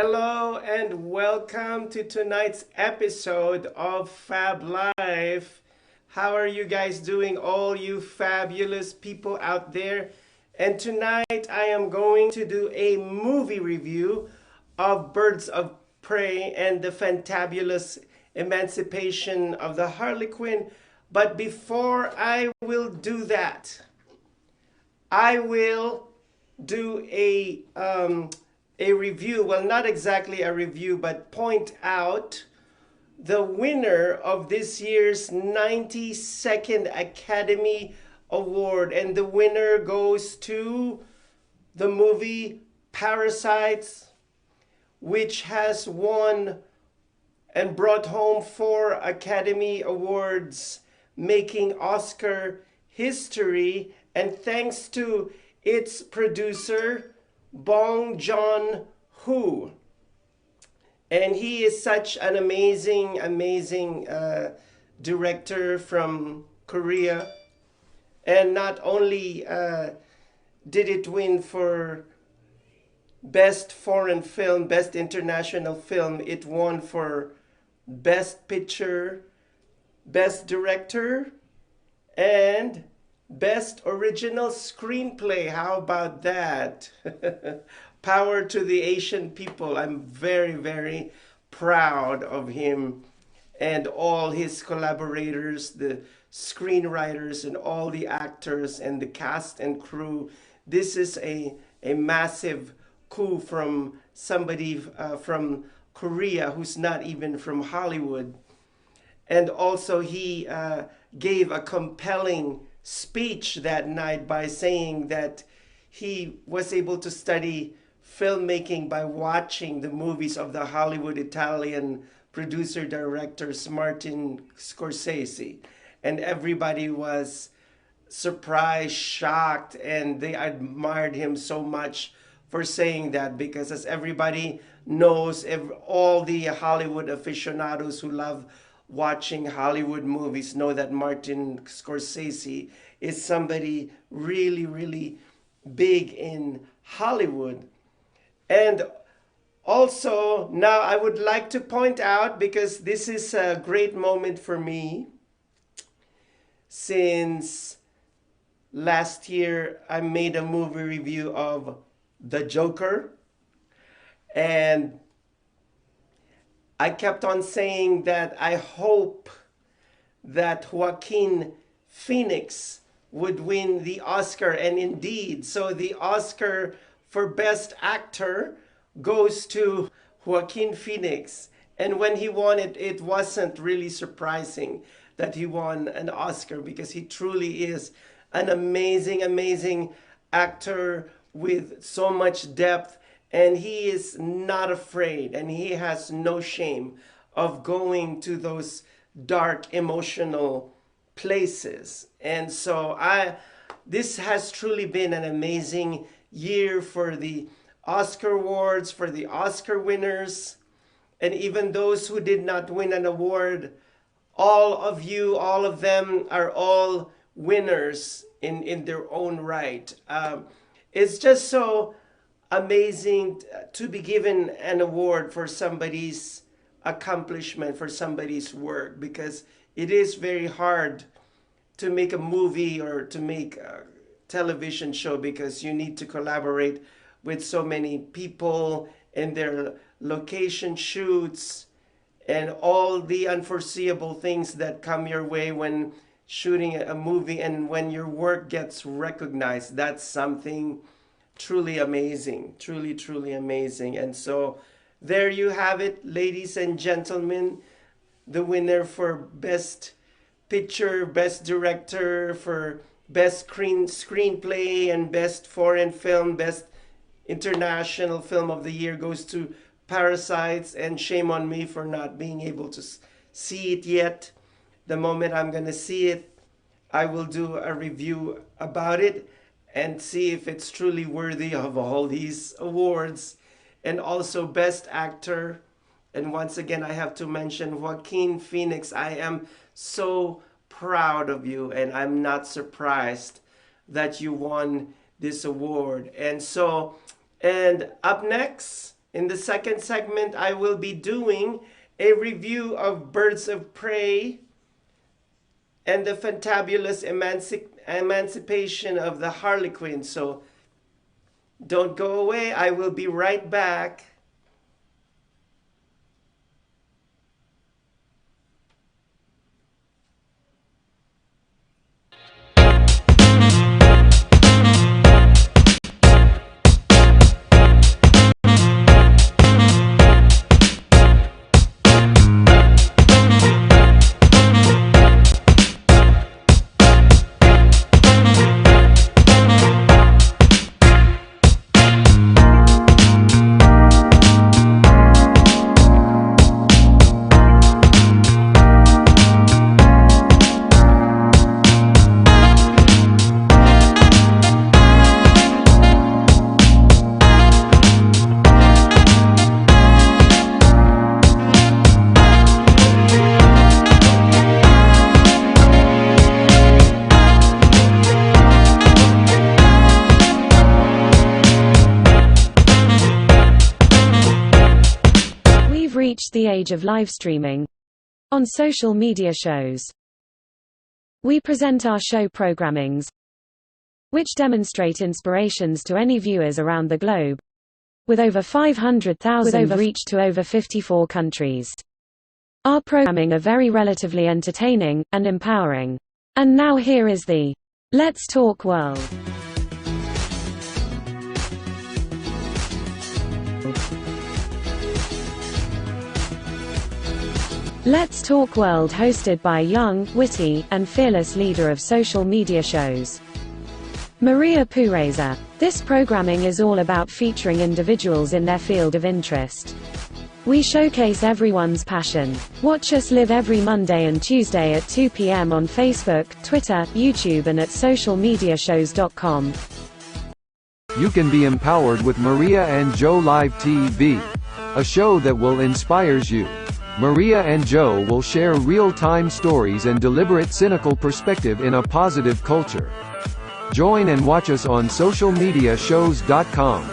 Hello and welcome to tonight's episode of Fab Life. How are you guys doing, all you fabulous people out there? And tonight I am going to do a movie review of Birds of Prey and the fantabulous emancipation of the Harley Quinn. But before I will do that, I will do a review. Well, not exactly a review, but point out the winner of this year's 92nd Academy Award. And the winner goes to the movie Parasites, which has won and brought home 4 Academy Awards, making Oscar history. And thanks to its producer, Bong Joon-ho. And he is such an amazing director from Korea. And not only did it win for Best Foreign Film, Best International Film, it won for Best Picture, Best Director, and Best Original Screenplay. How about that? Power to the Asian people. I'm very proud of him and all his collaborators, the screenwriters and all the actors and the cast and crew. This is a massive coup from somebody from Korea who's not even from Hollywood. And also he gave a compelling speech that night by saying that he was able to study filmmaking by watching the movies of the Hollywood Italian producer directors Martin Scorsese. And everybody was surprised, shocked, and they admired him so much for saying that, because as everybody knows, all the Hollywood aficionados who love watching Hollywood movies know that Martin Scorsese is somebody really big in Hollywood. And also, now I would like to point out, because this is a great moment for me, since last year I made a movie review of The Joker, and I kept on saying that I hope that Joaquin Phoenix would win the Oscar, and indeed, so the Oscar for Best Actor goes to Joaquin Phoenix. And when he won it, it wasn't really surprising that he won an Oscar, because he truly is an amazing actor with so much depth. And he is not afraid, and he has no shame of going to those dark emotional places. And so this has truly been an amazing year for the Oscar awards, for the Oscar winners, and even those who did not win an award. All of you, all of them are all winners in their own right. It's just so amazing to be given an award for somebody's accomplishment, for somebody's work, because it is very hard to make a movie or to make a television show, because you need to collaborate with so many people in their location shoots and all the unforeseeable things that come your way when shooting a movie. And when your work gets recognized, that's something truly amazing, truly amazing. And so there you have it, ladies and gentlemen, the winner for Best Picture, Best Director, for Best Screenplay, and Best Foreign Film, Best International Film of the Year goes to Parasites. And shame on me for not being able to see it yet. The moment I'm going to see it, I will do a review about it and see if it's truly worthy of all these awards. And also Best Actor. And once again, I have to mention Joaquin Phoenix. I am so proud of you, and I'm not surprised that you won this award. And up next, In the second segment, I will be doing a review of Birds of Prey and the fantabulous emancipation of the Harlequin. So don't go away. I will be right back. Reached the age of live streaming on social media shows. We present our show programmings, which demonstrate inspirations to any viewers around the globe, with over 500,000 reach to over 54 countries. Our programming are very relatively entertaining and empowering. And now here is the Let's Talk World. Let's Talk World, hosted by young, witty, and fearless leader of social media shows, Maria Pureza. This programming is all about featuring individuals in their field of interest. We showcase everyone's passion. Watch us live every Monday and Tuesday at 2 p.m. on Facebook, Twitter, YouTube and at socialmediashows.com. You can be empowered with Maria and Joe Live TV, a show that will inspires you. Maria and Joe will share real-time stories and deliberate cynical perspective in a positive culture. Join and watch us on socialmediashows.com.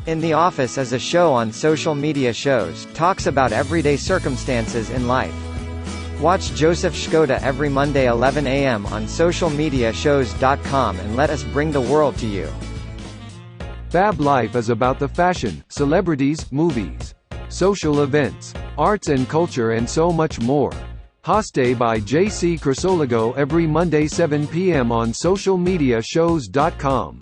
In the Office is a show on social media shows, talks about everyday circumstances in life. Watch Joseph Shkoda every Monday 11 a.m. on socialmediashows.com and let us bring the world to you. Fab Life is about the fashion, celebrities, movies, social events, arts and culture and so much more. Hosted by JC Crisologo every Monday 7 p.m. on socialmediashows.com.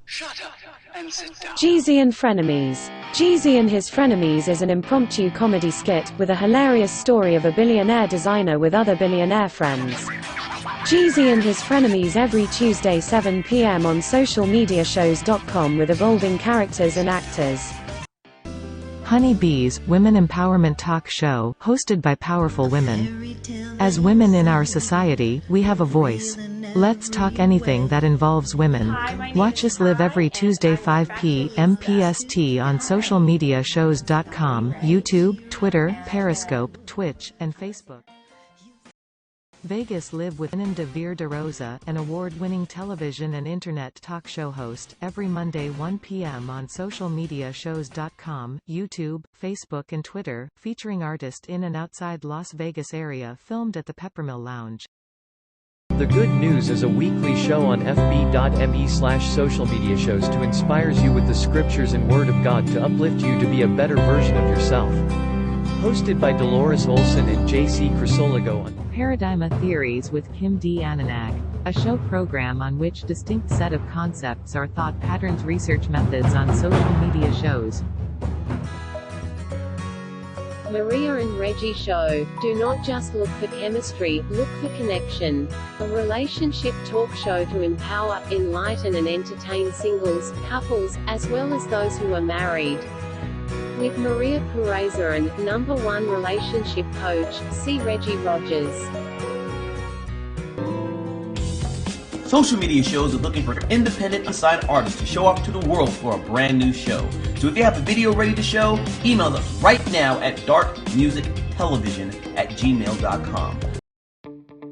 Shut up and sit down. Jeezy and Frenemies. Jeezy and His Frenemies is an impromptu comedy skit, with a hilarious story of a billionaire designer with other billionaire friends. Jeezy and His Frenemies every Tuesday 7 p.m. on socialmediashows.com with evolving characters and actors. Honey Bees, Women Empowerment Talk Show, hosted by powerful women. As women in our society, we have a voice. Let's talk anything that involves women. Watch us live every Tuesday 5 p.m. PST on socialmediashows.com, YouTube, Twitter, Periscope, Twitch, and Facebook. Vegas Live with Anand Veer de Rosa, an award-winning television and internet talk show host, every Monday 1 p.m. on socialmediashows.com, YouTube, Facebook and Twitter, featuring artists in and outside Las Vegas area, filmed at the Peppermill Lounge. The Good News is a weekly show on fb.me/socialmediashows to inspires you with the scriptures and word of God to uplift you to be a better version of yourself. Hosted by Dolores Olson and JC Crisologo on Paradigma Theories with Kim D. Ananag, a show program on which distinct set of concepts are thought patterns, research methods on social media shows. Maria and Reggie Show. Do not just look for chemistry, look for connection. A relationship talk show to empower, enlighten and entertain singles, couples, as well as those who are married. With Maria Pureza and #1 relationship coach, see Reggie Rogers. Social media shows are looking for independent assigned artists to show off to the world for a brand new show. So if you have a video ready to show, email us right now at darkmusictelevision@gmail.com.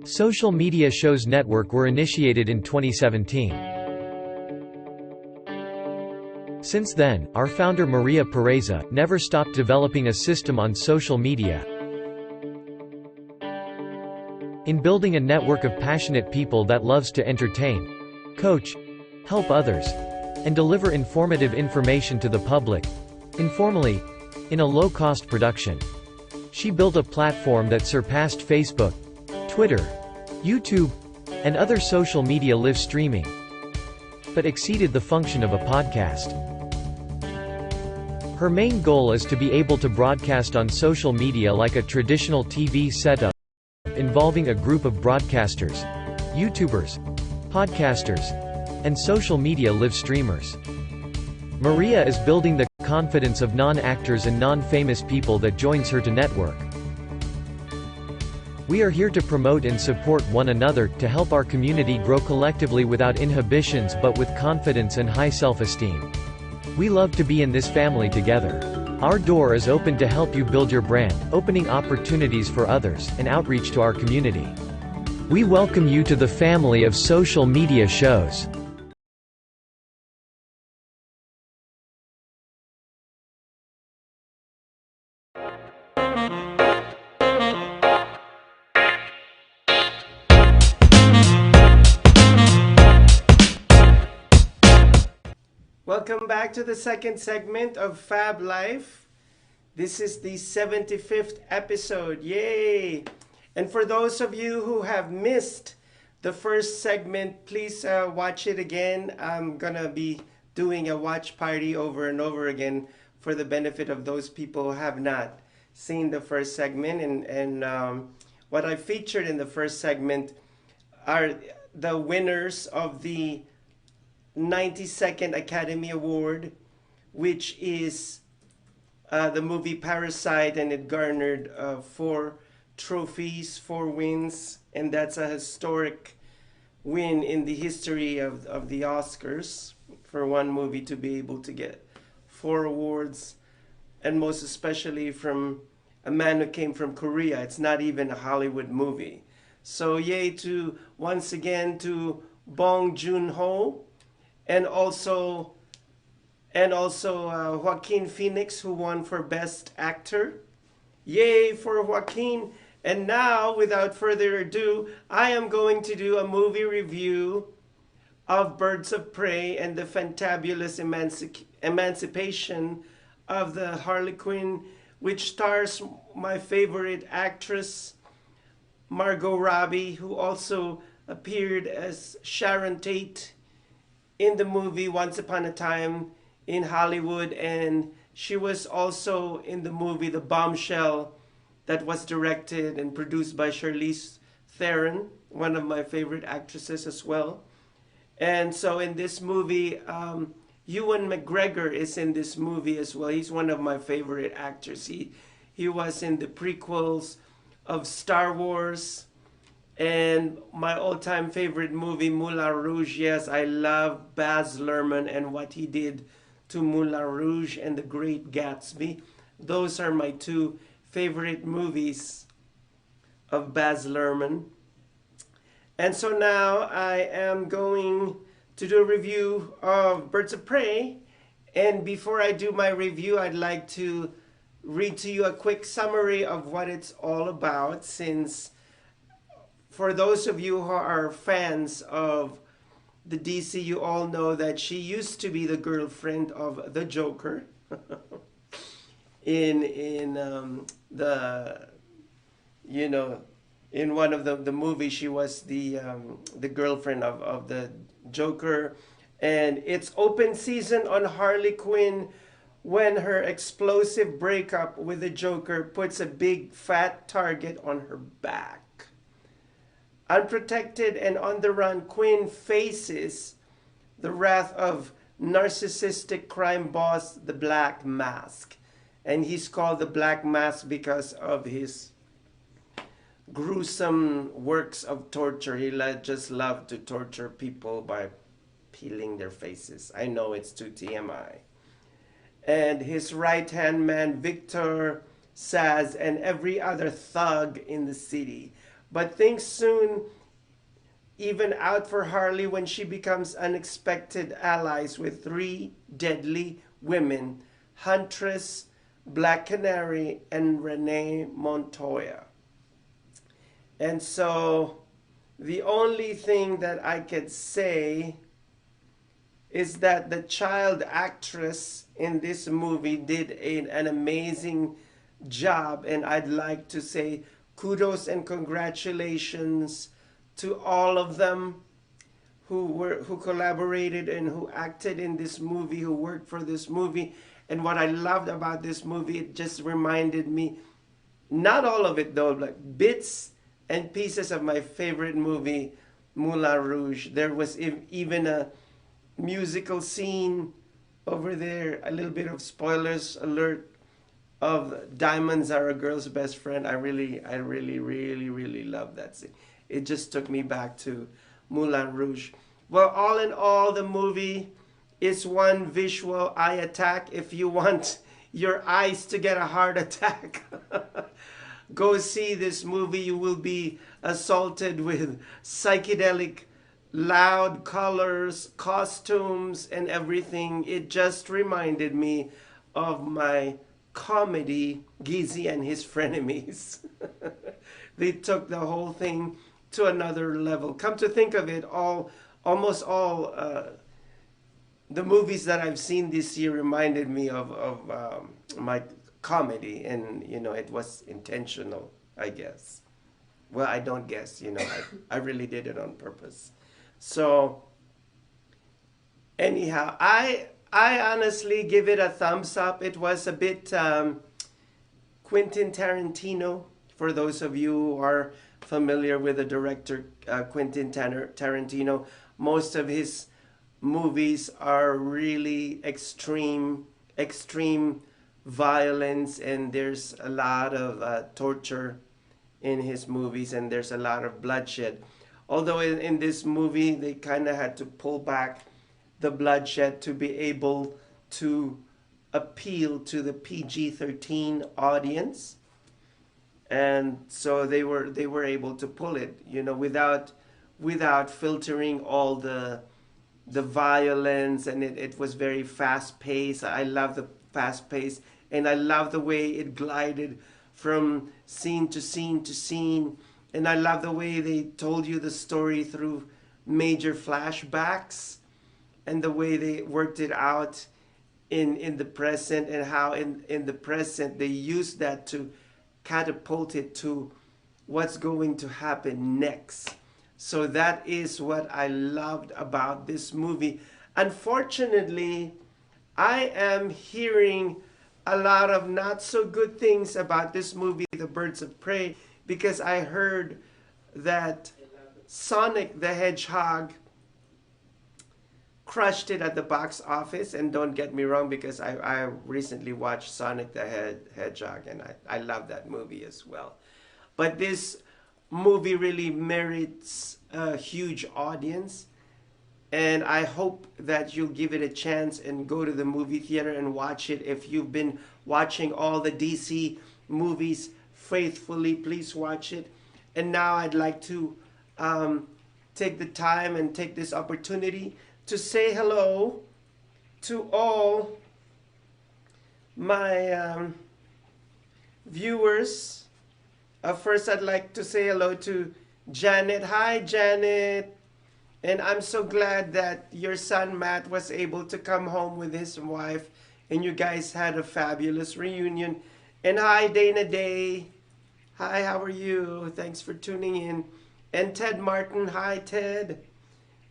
Social Media Shows Network were initiated in 2017. Since then, our founder Maria Pereza never stopped developing a system on social media in building a network of passionate people that loves to entertain, coach, help others, and deliver informative information to the public, informally, in a low-cost production. She built a platform that surpassed Facebook, Twitter, YouTube, and other social media live streaming, but exceeded the function of a podcast. Her main goal is to be able to broadcast on social media like a traditional TV setup, involving a group of broadcasters, YouTubers, podcasters, and social media live streamers. Maria is building the confidence of non-actors and non-famous people that joins her to network. We are here to promote and support one another, to help our community grow collectively without inhibitions but with confidence and high self-esteem. We love to be in this family together. Our door is open to help you build your brand, opening opportunities for others, and outreach to our community. We welcome you to the family of social media shows. Welcome back to the second segment of Fab Life. This is the 75th episode. Yay! And for those of you who have missed the first segment, please watch it again. I'm gonna be doing a watch party over and over again for the benefit of those people who have not seen the first segment. And what I featured in the first segment are the winners of the 92nd Academy Award, which is the movie Parasite, and it garnered 4 trophies, 4 wins, and that's a historic win in the history of the Oscars for one movie to be able to get 4 awards, and most especially from a man who came from Korea. It's not even a Hollywood movie. So yay to, once again, to Bong Joon-ho, and also Joaquin Phoenix, who won for Best Actor. Yay for Joaquin. And now, without further ado, I am going to do a movie review of Birds of Prey and the fantabulous emancipation of the Harley Quinn, which stars my favorite actress, Margot Robbie, who also appeared as Sharon Tate in the movie Once Upon a Time in Hollywood, and she was also in the movie The Bombshell that was directed and produced by Charlize Theron, one of my favorite actresses as well. And so in this movie, Ewan McGregor is in this movie as well. He's one of my favorite actors. He was in the prequels of Star Wars, and my all-time favorite movie, Moulin Rouge. Yes, I love Baz Luhrmann and what he did to Moulin Rouge and The Great Gatsby. Those are my 2 favorite movies of Baz Luhrmann. And so now I am going to do a review of Birds of Prey. And before I do my review, I'd like to read to you a quick summary of what it's all about, since for those of you who are fans of the DC, you all know that she used to be the girlfriend of the Joker. in one of the movies, she was the girlfriend of the Joker. And it's open season on Harley Quinn when her explosive breakup with the Joker puts a big fat target on her back. Unprotected and on the run, Quinn faces the wrath of narcissistic crime boss, the Black Mask. And he's called the Black Mask because of his gruesome works of torture. He just loved to torture people by peeling their faces. I know it's too TMI. And his right-hand man, Victor Saz, and every other thug in the city. But things soon even out for Harley when she becomes unexpected allies with three deadly women, Huntress, Black Canary, and Renee Montoya. And so the only thing that I could say is that the child actress in this movie did an amazing job, and I'd like to say kudos and congratulations to all of them who collaborated and who acted in this movie, who worked for this movie. And what I loved about this movie, it just reminded me, not all of it though, like bits and pieces of my favorite movie, Moulin Rouge. There was even a musical scene over there, a little bit of spoilers alert, of Diamonds Are a Girl's Best Friend. I really love that scene. It just took me back to Moulin Rouge. Well, all in all, the movie is one visual eye attack. If you want your eyes to get a heart attack, go see this movie. You will be assaulted with psychedelic, loud colors, costumes, and everything. It just reminded me of my comedy, Gizzy and His Frenemies. They took the whole thing to another level. Come to think of it, almost all the movies that I've seen this year reminded me of my comedy, and it was intentional, I guess. Well, I don't guess, I really did it on purpose. So anyhow, I honestly give it a thumbs up. It was a bit Quentin Tarantino, for those of you who are familiar with the director Quentin Tarantino. Most of his movies are really extreme violence, and there's a lot of torture in his movies, and there's a lot of bloodshed. Although in this movie they kind of had to pull back the bloodshed to be able to appeal to the PG-13 audience, and so they were able to pull it, without filtering all the violence, and it was very fast paced. I love the fast pace, and I love the way it glided from scene to scene to scene, and I love the way they told you the story through major flashbacks, and the way they worked it out in the present, and how in the present they used that to catapult it to what's going to happen next. So that is what I loved about this movie. Unfortunately, I am hearing a lot of not so good things about this movie, The Birds of Prey, because I heard that Sonic the Hedgehog crushed it at the box office. And don't get me wrong, because I recently watched Sonic the Hedgehog, and I love that movie as well. But this movie really merits a huge audience, and I hope that you'll give it a chance and go to the movie theater and watch it. If you've been watching all the DC movies faithfully, please watch it. And now I'd like to take the time and take this opportunity to say hello to all my viewers. First, I'd like to say hello to Janet. Hi, Janet. And I'm so glad that your son Matt was able to come home with his wife, and you guys had a fabulous reunion. And hi, Dana Day. Hi, how are you? Thanks for tuning in. And Ted Martin. Hi, Ted.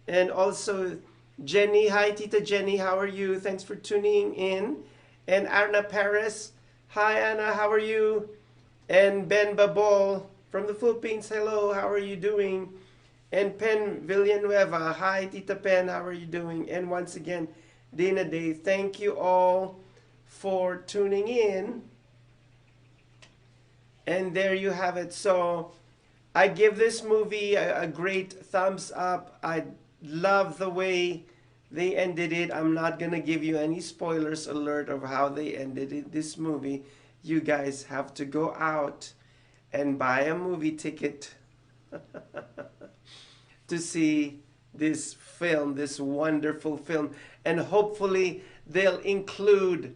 And also Jenny. Hi, Tita Jenny. How are you? Thanks for tuning in. And Arna Perez. Hi, Anna. How are you? And Ben Babol from the Philippines. Hello. How are you doing? And Pen Villanueva. Hi, Tita Pen. How are you doing? And once again, Dana Day. Thank you all for tuning in. And there you have it. So I give this movie a great thumbs up. I love the way they ended it. I'm not going to give you any spoilers alert of how they ended it, this movie. You guys have to go out and buy a movie ticket to see this film, this wonderful film. And hopefully they'll include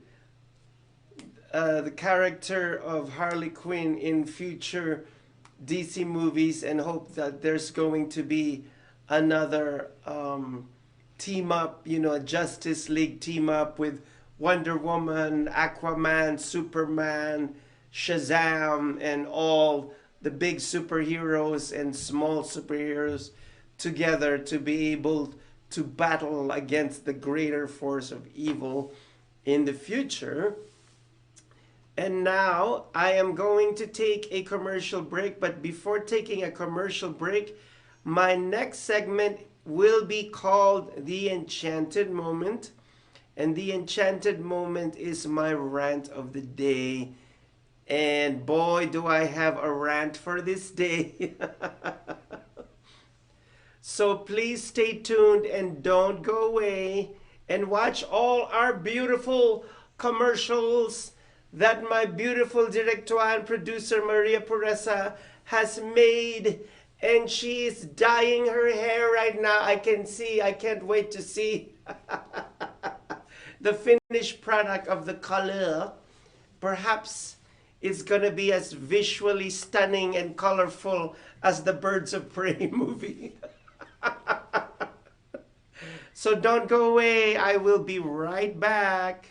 the character of Harley Quinn in future DC movies, and hope that there's going to be another team up, you know, a Justice League team up with Wonder Woman, Aquaman, Superman, Shazam, and all the big superheroes and small superheroes together to be able to battle against the greater force of evil in the future. And now I am going to take a commercial break, but before taking a commercial break, my next segment will be called The Enchanted Moment. And the enchanted moment is my rant of the day. And boy, do I have a rant for this day. So please stay tuned and don't go away, and watch all our beautiful commercials that my beautiful director and producer Maria Puresa has made. And she is dyeing her hair right now. I can't wait to see the finished product of the color. Perhaps it's gonna be as visually stunning and colorful as the Birds of Prey movie. So don't go away. I will be right back.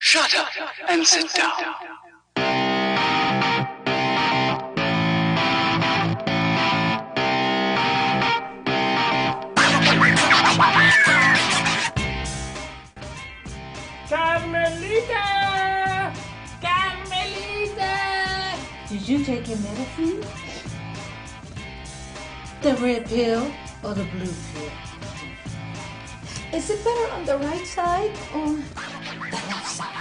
Shut up and sit down. Carmelita! Carmelita! Did you take your medicine? The red pill or the blue pill? Is it better on the right side or the left side?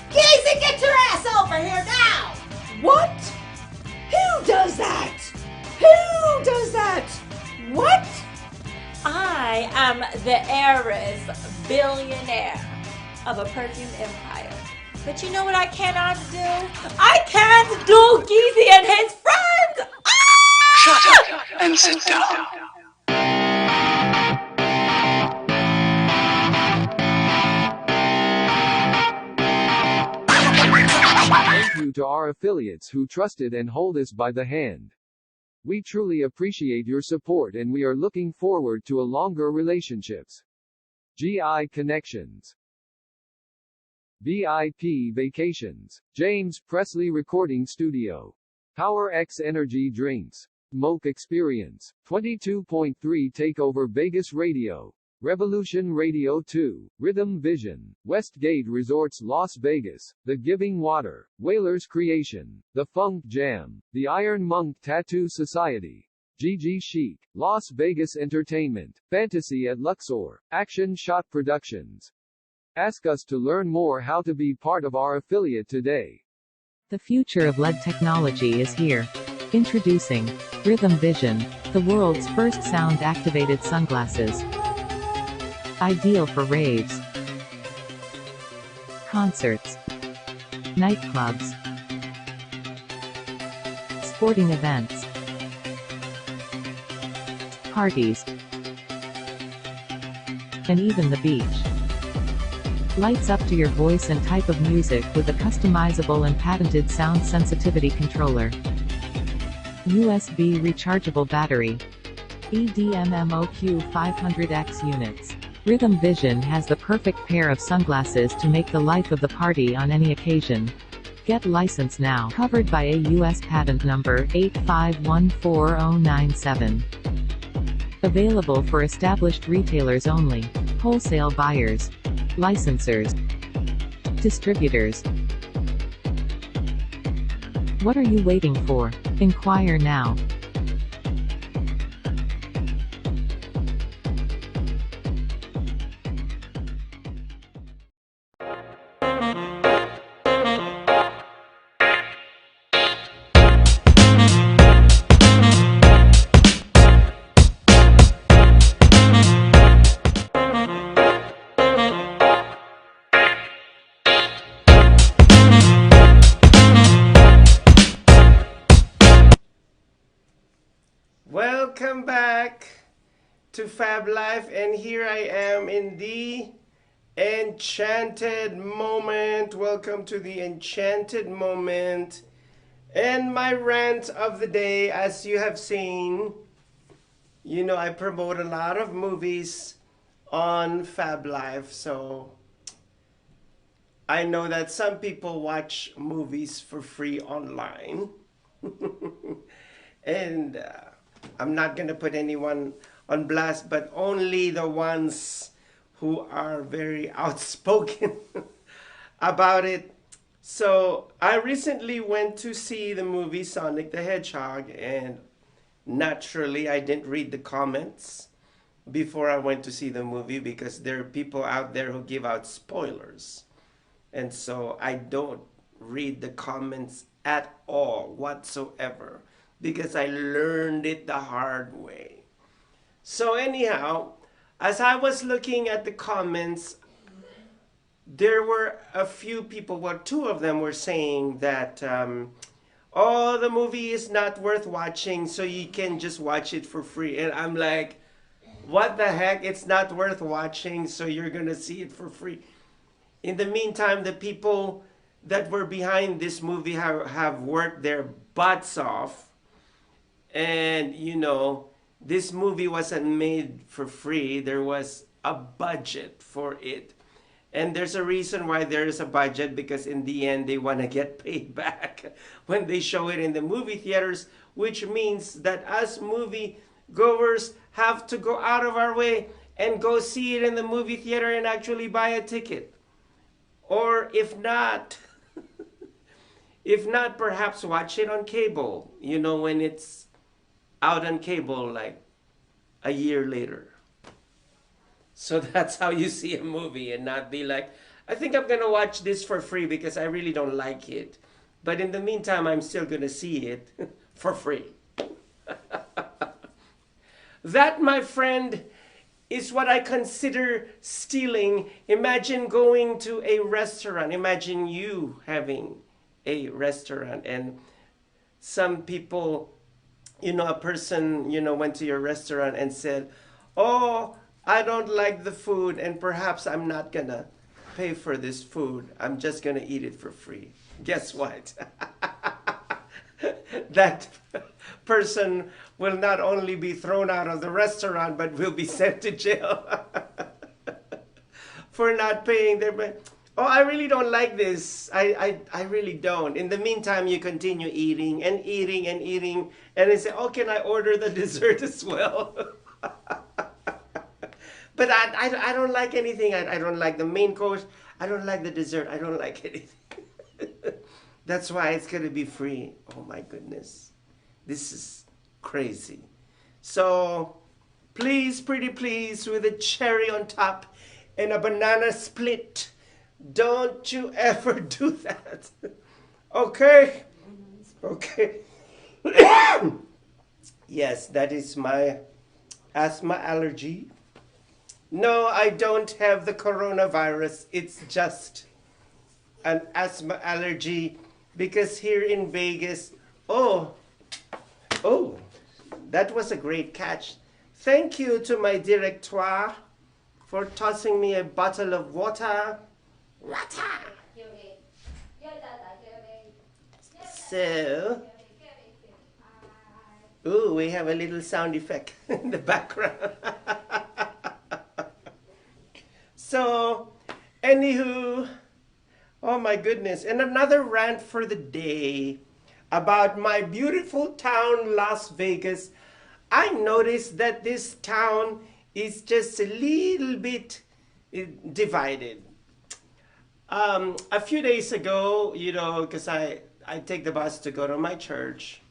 Casey, get your ass over here now! What? Who does that? Who does that? What? I am the heiress billionaire of a perfume empire. But you know what I cannot do? I can't do Geezy and his friends! Ah! Shut up and sit down. Thank you to our affiliates who trusted and hold us by the hand. We truly appreciate your support and we are looking forward to a longer relationships. GI Connections, VIP Vacations, James Presley Recording Studio, Power X Energy Drinks, Moke Experience, 22.3 Takeover Vegas Radio, Revolution Radio 2, Rhythm Vision, Westgate Resorts Las Vegas, The Giving Water, Whalers Creation, The Funk Jam, The Iron Monk Tattoo Society, GG Chic, Las Vegas Entertainment, Fantasy at Luxor, Action Shot Productions. Ask us to learn more how to be part of our affiliate today. The future of LED technology is here. Introducing Rhythm Vision, the world's first sound-activated sunglasses. Ideal for raves, concerts, nightclubs, sporting events, parties, and even the beach. Lights up to your voice and type of music with a customizable and patented sound sensitivity controller. USB rechargeable battery. eDMMOQ 500X units. Rhythm Vision has the perfect pair of sunglasses to make the life of the party on any occasion. Get license now. Covered by a U.S. patent number 8514097. Available for established retailers only. Wholesale buyers. Licensors. Distributors. What are you waiting for? Inquire now. Welcome back to Fab Life, and here I am in the enchanted moment. Welcome to the enchanted moment. And my rant of the day, as you have seen, you know, I promote a lot of movies on Fab Life, so I know that some people watch movies for free online. And I'm not going to put anyone on blast, but only the ones who are very outspoken about it. So I recently went to see the movie Sonic the Hedgehog, and naturally I didn't read the comments before I went to see the movie because there are people out there who give out spoilers. And so I don't read the comments at all whatsoever, because I learned it the hard way. So anyhow, as I was looking at the comments, there were a few people, well, two of them were saying that, oh, the movie is not worth watching, so you can just watch it for free. And I'm like, what the heck? It's not worth watching, so you're going to see it for free. In the meantime, the people that were behind this movie have worked their butts off. And, you know, this movie wasn't made for free. There was a budget for it. And there's a reason why there is a budget, because in the end, they want to get paid back when they show it in the movie theaters, which means that us movie goers have to go out of our way and go see it in the movie theater and actually buy a ticket. Or if not, perhaps watch it on cable, you know, when it's out on cable like a year later. So that's how you see a movie, and not be like, I think I'm going to watch this for free because I really don't like it. But in the meantime, I'm still going to see it for free. That, my friend, is what I consider stealing. Imagine going to a restaurant. Imagine you having a restaurant, and some people, you know, a person, you know, went to your restaurant and said, oh, I don't like the food, and perhaps I'm not gonna pay for this food. I'm just gonna eat it for free. Guess what? That person will not only be thrown out of the restaurant, but will be sent to jail for not paying their money. Oh, I really don't like this. I really don't. In the meantime, you continue eating and eating and eating, and they say, oh, can I order the dessert as well? But I don't like anything. I don't like the main course. I don't like the dessert. I don't like anything. That's why it's going to be free. Oh my goodness. This is crazy. So please, pretty please, with a cherry on top and a banana split, don't you ever do that. Okay? Okay. Yes, that is my asthma allergy. No, I don't have the coronavirus. It's just an asthma allergy, because here in Vegas, oh, that was a great catch. Thank you to my directoire for tossing me a bottle of water. So, ooh, we have a little sound effect in the background. So, anywho, oh my goodness, and another rant for the day about my beautiful town, Las Vegas. I noticed that this town is just a little bit divided. A few days ago, you know, because I take the bus to go to my church,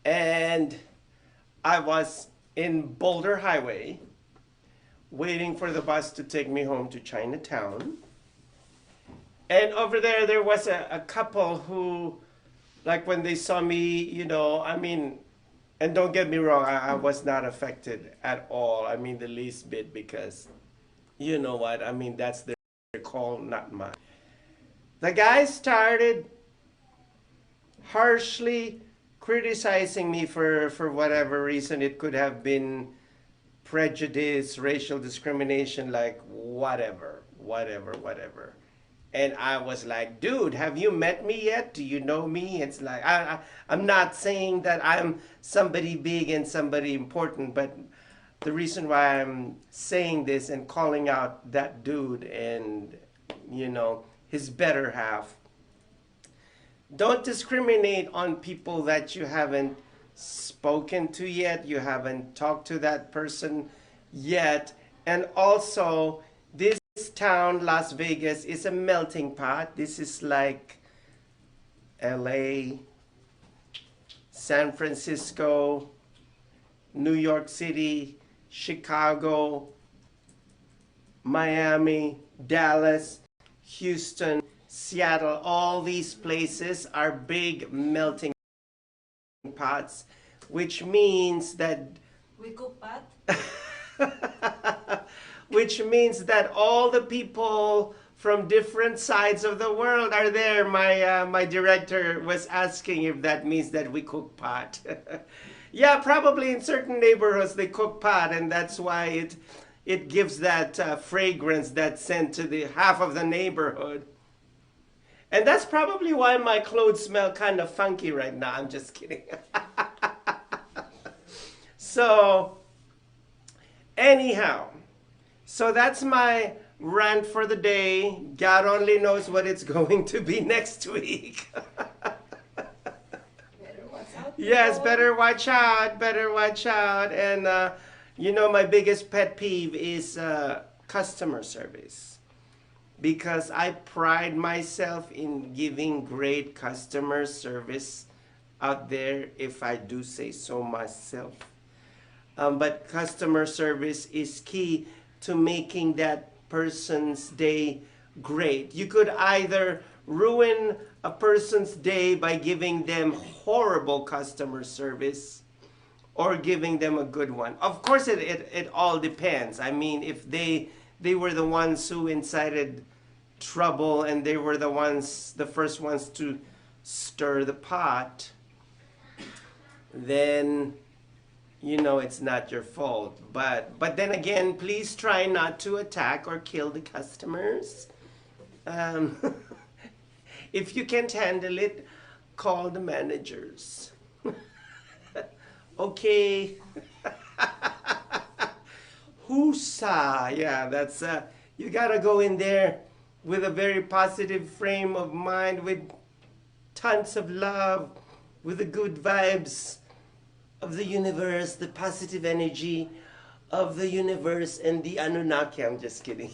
and I was in Boulder Highway waiting for the bus to take me home to Chinatown. And over there was a couple who, like when they saw me, you know, I mean, and don't get me wrong, I was not affected at all. I mean, the least bit, because you know what, I mean, that's their call, not mine. The guy started harshly criticizing me for whatever reason. It could have been prejudice, racial discrimination, like whatever. And I was like, dude, have you met me yet? Do you know me? It's like, I'm not saying that I'm somebody big and somebody important, but the reason why I'm saying this and calling out that dude and, you know, his better half, don't discriminate on people that you haven't spoken to yet, you haven't talked to that person yet. And also, this town, Las Vegas, is a melting pot. This is like LA, San Francisco, New York City, Chicago, Miami, Dallas, Houston, Seattle. All these places are big melting pots, which means that We cook pot? which means that all the people from different sides of the world are there. My director was asking if that means that we cook pot. Yeah, probably in certain neighborhoods they cook pot, and that's why it gives that fragrance, that scent to the half of the neighborhood. And that's probably why my clothes smell kind of funky right now. I'm just kidding. So, anyhow, so that's my rant for the day. God only knows what it's going to be next week. Yes, better watch out, better watch out. And, you know, my biggest pet peeve is customer service. Because I pride myself in giving great customer service out there, if I do say so myself. But customer service is key to making that person's day great. You could either ruin a person's day by giving them horrible customer service or giving them a good one. Of course, it all depends. I mean, if they were the ones who incited trouble and they were the first ones to stir the pot, then you know it's not your fault. But then again, please try not to attack or kill the customers. If you can't handle it, call the managers. Okay. Husa. Yeah, that's you gotta go in there with a very positive frame of mind, with tons of love, with the good vibes of the universe, the positive energy of the universe and the Anunnaki. I'm just kidding.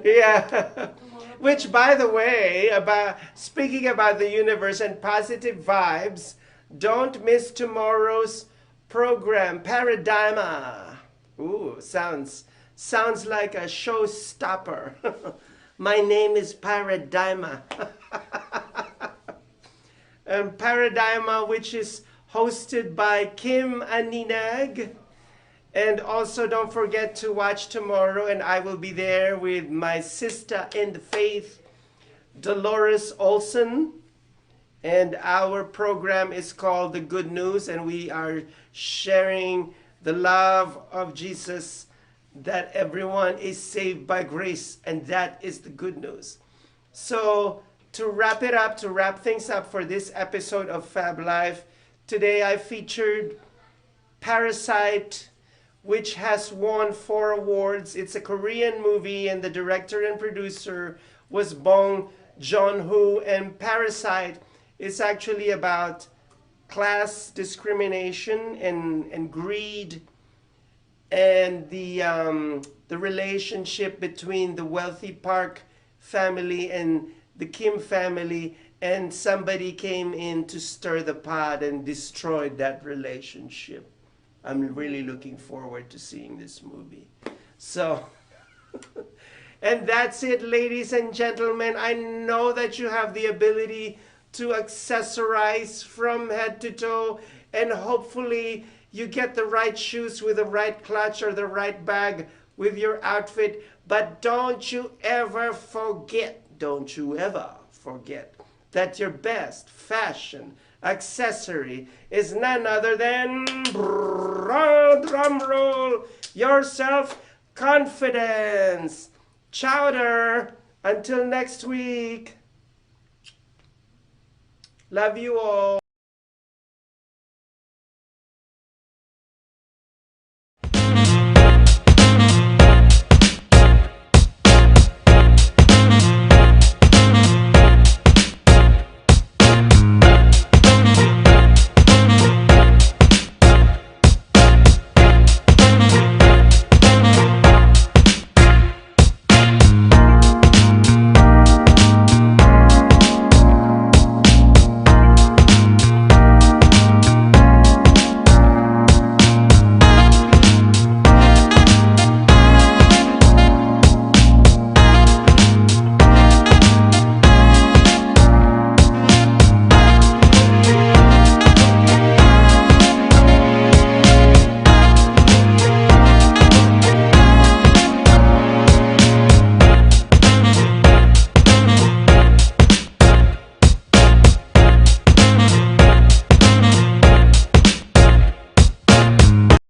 Yeah. Which, by the way, speaking about the universe and positive vibes, don't miss tomorrow's program, Paradigma. Ooh, sounds like a showstopper. My name is Paradigma. And Paradigma, which is hosted by Kim Aninag. And also don't forget to watch tomorrow, and I will be there with my sister in the faith, Dolores Olson. And our program is called The Good News, and we are sharing the love of Jesus that everyone is saved by grace, and that is the good news. So to wrap it up, to wrap things up for this episode of Fab Life, today I featured Parasite, which has won 4 awards. It's a Korean movie, and the director and producer was Bong Joon-ho. And Parasite is actually about class discrimination and greed, and the relationship between the wealthy Park family and the Kim family, and somebody came in to stir the pot and destroyed that relationship. I'm really looking forward to seeing this movie. So, and that's it, ladies and gentlemen. I know that you have the ability to accessorize from head to toe, and hopefully you get the right shoes with the right clutch or the right bag with your outfit. But don't you ever forget, that your best fashion accessory is none other than, drum roll, your self-confidence. Chowder. Until next week. Love you all.